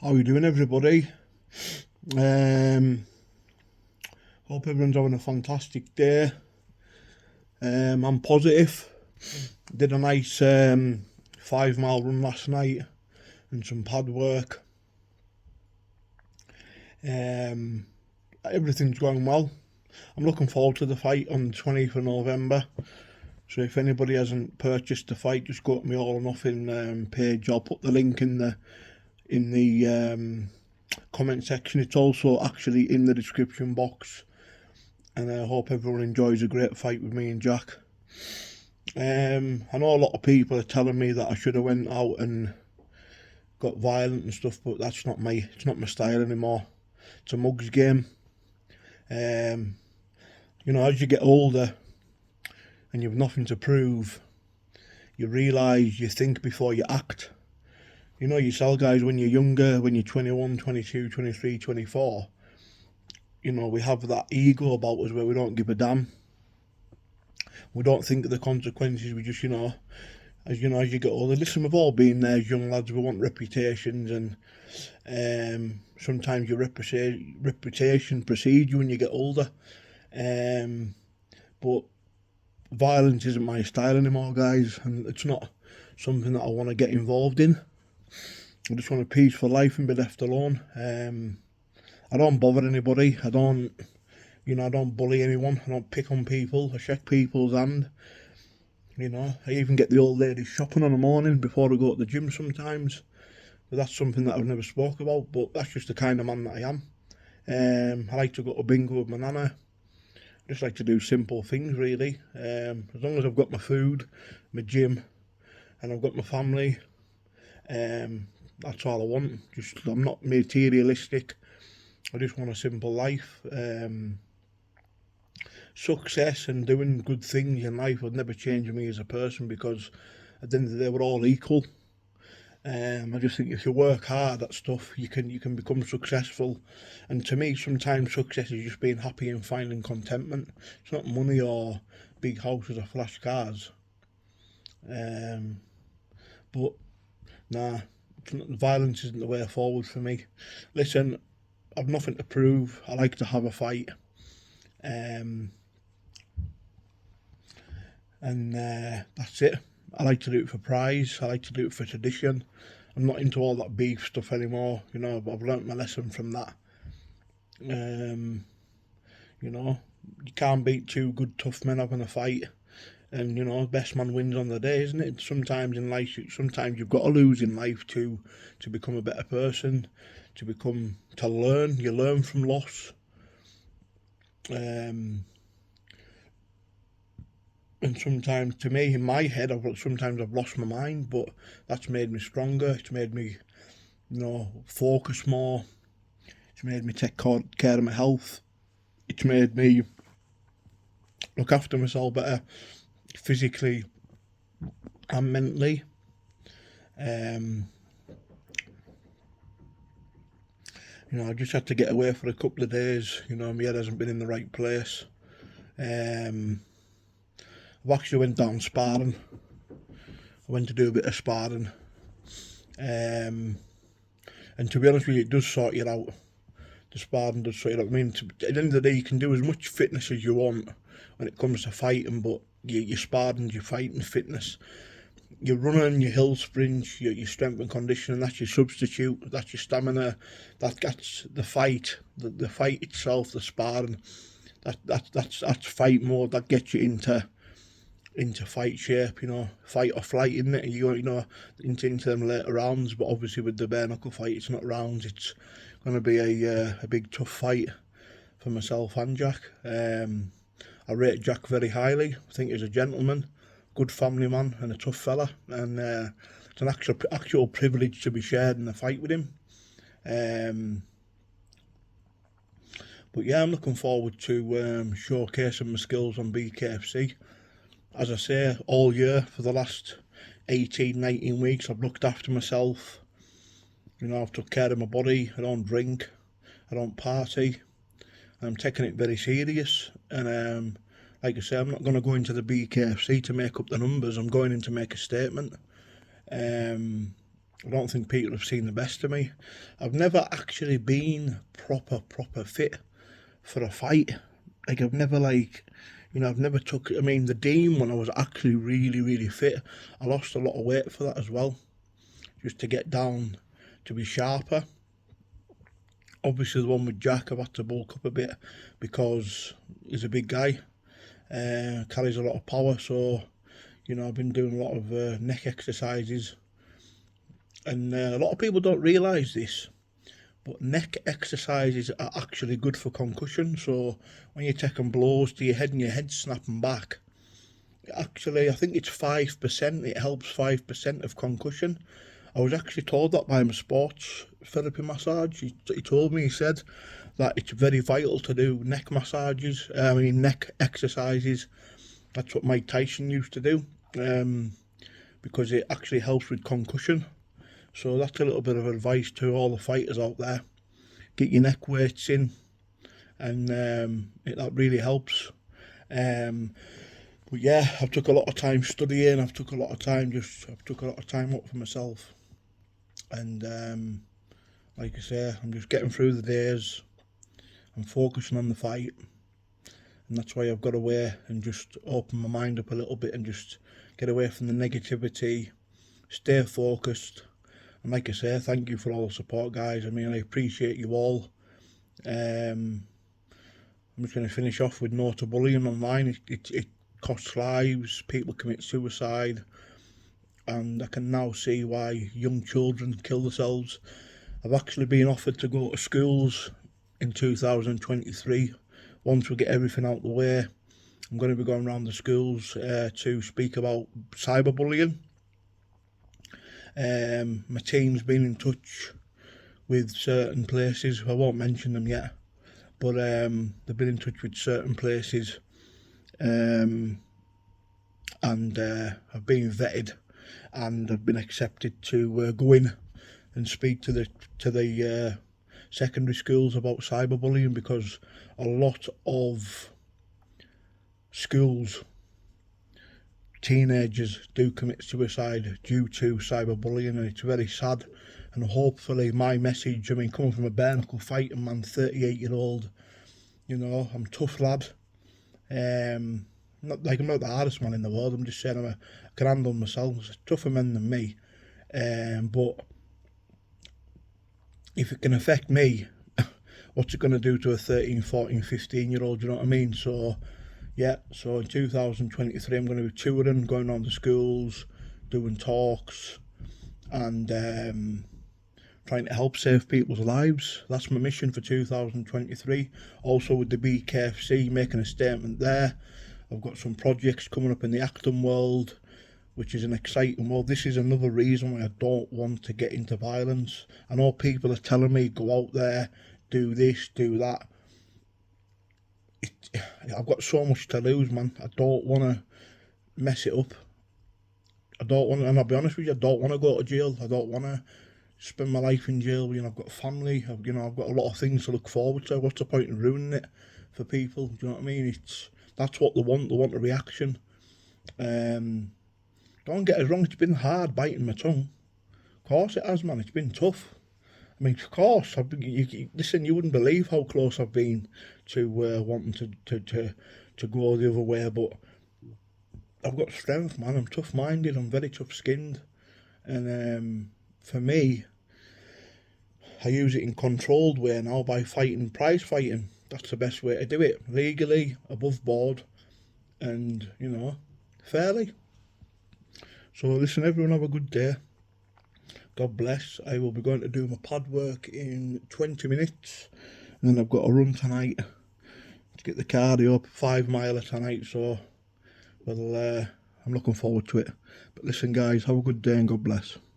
How you doing, everybody? Hope everyone's having a fantastic day. I'm positive. Did a nice 5-mile run last night and some pad work. Everything's going well. I'm looking forward to the fight on the 20th of November. So if anybody hasn't purchased the fight, just go to my All or Nothing page. I'll put the link in the comment section. It's also actually in the description box, and I hope everyone enjoys a great fight with me and Jack. I know a lot of people are telling me that I should have went out and got violent and stuff, but it's not my style anymore. It's a mugs game. As you get older and you've nothing to prove, you realise you think before you act. You tell guys when you're younger, when you're 21, 22, 23, 24, we have that ego about us where we don't give a damn. We don't think of the consequences. We just, as you get older, listen, we've all been there as young lads. We want reputations, and sometimes your reputation precedes you when you get older. But violence isn't my style anymore, guys, and it's not something that I want to get involved in. I just want a peaceful life and be left alone. I don't bother anybody. I don't bully anyone. I don't pick on people. I shake people's hand. I even get the old ladies shopping on the morning before I go to the gym sometimes. But that's something that I've never spoke about, but that's just the kind of man that I am. I like to go to bingo with my nana. I just like to do simple things, really. As long as I've got my food, my gym, and I've got my family, that's all I want. I'm not materialistic. I just want a simple life. Success and doing good things in life would never change me as a person, because at the end of the day we're all equal. I just think if you work hard at stuff, you can become successful. And to me, sometimes success is just being happy and finding contentment. It's not money or big houses or flash cars. But nah, violence isn't the way forward for me. Listen, I've nothing to prove. I like to have a fight. That's it. I like to do it for prize. I like to do it for tradition. I'm not into all that beef stuff anymore. I've learnt my lesson from that. You can't beat two good tough men having a fight. And best man wins on the day, isn't it? Sometimes in life, you've got to lose in life to become a better person, to learn. You learn from loss. And sometimes, to me, in my head, I've lost my mind, but that's made me stronger. It's made me, focus more. It's made me take care of my health. It's made me look after myself better, physically and mentally. I just had to get away for a couple of days. My head hasn't been in the right place. I've actually went down sparring. I went to do a bit of sparring. And to be honest with you, it does sort you out. The sparring does sort you out. I mean, at the end of the day, you can do as much fitness as you want when it comes to fighting, but your sparring, your fighting fitness, your running, your hill sprints, your strength and conditioning, that's your substitute, that's your stamina, that's the fight, the fight itself, the sparring, that's fight mode, that gets you into fight shape, fight or flight, isn't it? Into them later rounds, but obviously with the bare knuckle fight, it's not rounds, it's going to be a big tough fight for myself and Jack. I rate Jack very highly. I think he's a gentleman, good family man, and a tough fella, and it's an actual privilege to be shared in a fight with him. But yeah, I'm looking forward to showcasing my skills on BKFC. As I say, all year for the last 18, 19 weeks, I've looked after myself. I've took care of my body. I don't drink, I don't party. I'm taking it very serious, and like I say, I'm not going to go into the BKFC to make up the numbers. I'm going in to make a statement. I don't think people have seen the best of me. I've never actually been proper fit for a fight. Like, I've never, like, you know, I've never took, I mean, the Dean, when I was actually really fit, I lost a lot of weight for that as well, just to get down to be sharper. Obviously the one with Jack, I've had to bulk up a bit because he's a big guy, carries a lot of power, so, you know, I've been doing a lot of neck exercises, and a lot of people don't realise this, but neck exercises are actually good for concussion. So when you're taking blows to your head and your head snapping back, actually, I think it's 5%, it helps 5% of concussion. I was actually told that by my sports therapy massage. He told me, he said that it's very vital to do neck massages, neck exercises. That's what Mike Tyson used to do, because it actually helps with concussion. So that's a little bit of advice to all the fighters out there. Get your neck weights in, and that really helps. But yeah, I've took a lot of time studying. I've took a lot of time up for myself, and like I say, I'm just getting through the days. I'm focusing on the fight, and that's why I've got away and just open my mind up a little bit and just get away from the negativity, stay focused. And like I say, thank you for all the support, guys. I mean, I appreciate you all. I'm just going to finish off with no to bullying online. It costs lives, people commit suicide, and I can now see why young children kill themselves. I've actually been offered to go to schools in 2023. Once we get everything out the way, I'm going to be going around the schools to speak about cyberbullying. My team's been in touch with certain places. I won't mention them yet, but they've been in touch with certain places, and I've been vetted, and I've been accepted to go in and speak to the secondary schools about cyberbullying, because a lot of schools, teenagers do commit suicide due to cyberbullying, and it's very sad. And hopefully my message, I mean, coming from a bare knuckle fighting man, 38-year-old, you know, I'm a tough lad. I'm not the hardest man in the world. I'm just saying I can handle myself. There's tougher men than me, but if it can affect me, what's it going to do to a 13, 14, 15-year-old, you know what I mean? So yeah, so in 2023 I'm going to be touring, going around the schools, doing talks, and trying to help save people's lives. That's my mission for 2023. Also with the BKFC, making a statement there. I've got some projects coming up in the acting world, which is an exciting world. This is another reason why I don't want to get into violence. I know people are telling me, go out there, do this, do that. I've got so much to lose, man. I don't want to mess it up. I don't want to, and I'll be honest with you, I don't want to go to jail. I don't want to spend my life in jail. You know, I've got a family. I've got a lot of things to look forward to. What's the point in ruining it for people? Do you know what I mean? That's what they want. They want a reaction. Don't get us wrong. It's been hard biting my tongue. Of course it has, man. It's been tough. I mean, of course. Listen, you wouldn't believe how close I've been to wanting to go the other way, but I've got strength, man. I'm tough-minded. I'm very tough-skinned, and for me, I use it in controlled way now by prize fighting. That's the best way to do it, legally, above board, and you know, fairly. So listen, everyone, have a good day. God bless. I will be going to do my pad work in 20 minutes, and then I've got a run tonight to get the cardio up, 5 miler tonight, so well, I'm looking forward to it. But listen, guys, have a good day and God bless.